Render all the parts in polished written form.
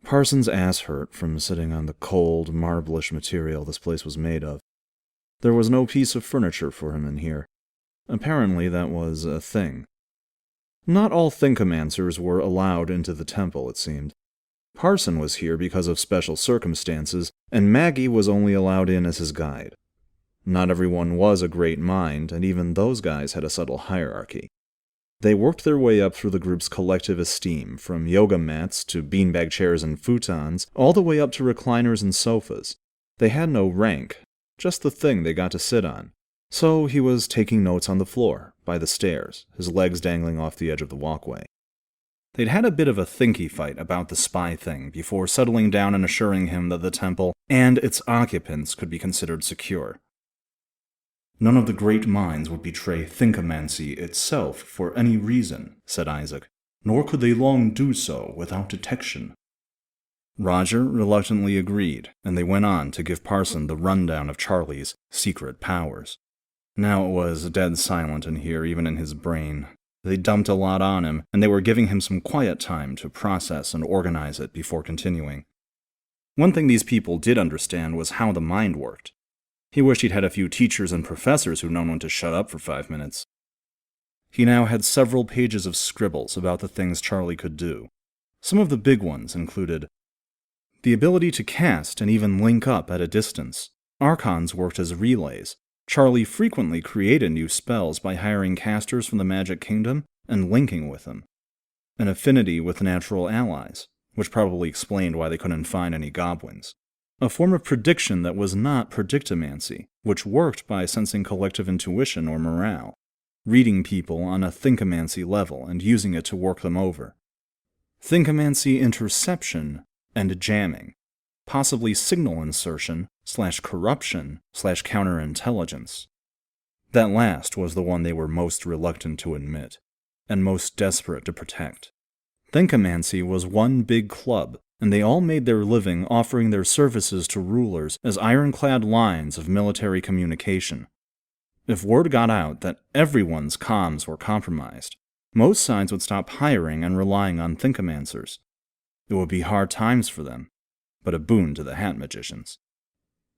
Parson's ass hurt from sitting on the cold, marblish material this place was made of. There was no piece of furniture for him in here. Apparently that was a thing. Not all Thinkomancers were allowed into the temple, it seemed. Parson was here because of special circumstances, and Maggie was only allowed in as his guide. Not everyone was a great mind, and even those guys had a subtle hierarchy. They worked their way up through the group's collective esteem, from yoga mats to beanbag chairs and futons, all the way up to recliners and sofas. They had no rank, just the thing they got to sit on. So he was taking notes on the floor, by the stairs, his legs dangling off the edge of the walkway. They'd had a bit of a thinky fight about the spy thing before settling down and assuring him that the temple and its occupants could be considered secure. "None of the great minds would betray Thinkomancy itself for any reason," said Isaac, "nor could they long do so without detection." Roger reluctantly agreed, and they went on to give Parson the rundown of Charlie's secret powers. Now it was dead silent in here, even in his brain. They dumped a lot on him, and they were giving him some quiet time to process and organize it before continuing. One thing these people did understand was how the mind worked. He wished he'd had a few teachers and professors who'd known when to shut up for 5 minutes. He now had several pages of scribbles about the things Charlie could do. Some of the big ones included the ability to cast and even link up at a distance. Archons worked as relays. Charlie frequently created new spells by hiring casters from the Magic Kingdom and linking with them. An affinity with natural allies, which probably explained why they couldn't find any goblins. A form of prediction that was not predictomancy, which worked by sensing collective intuition or morale, reading people on a thinkomancy level and using it to work them over. Thinkomancy interception and jamming, possibly signal insertion / corruption / counterintelligence. That last was the one they were most reluctant to admit, and most desperate to protect. Thinkomancy was one big club, and they all made their living offering their services to rulers as ironclad lines of military communication. If word got out that everyone's comms were compromised, most sides would stop hiring and relying on Thinkomancers. It would be hard times for them, but a boon to the Hat Magicians.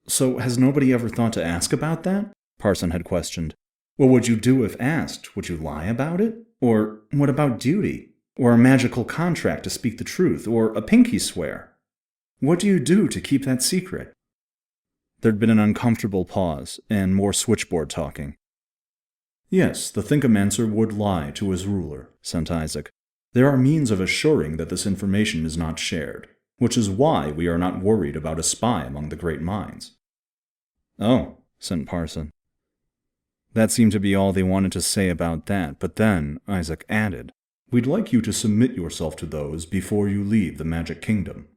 "So has nobody ever thought to ask about that?" Parson had questioned. "What would you do if asked? Would you lie about it? Or what about duty? Or a magical contract to speak the truth? Or a pinky swear? What do you do to keep that secret?" There'd been an uncomfortable pause, and more switchboard talking. "Yes, the Thinkomancer would lie to his ruler," sent Isaac. "There are means of assuring that this information is not shared, which is why we are not worried about a spy among the great minds." "Oh," sent Parson. That seemed to be all they wanted to say about that, but then Isaac added, "We'd like you to submit yourself to those before you leave the Magic Kingdom."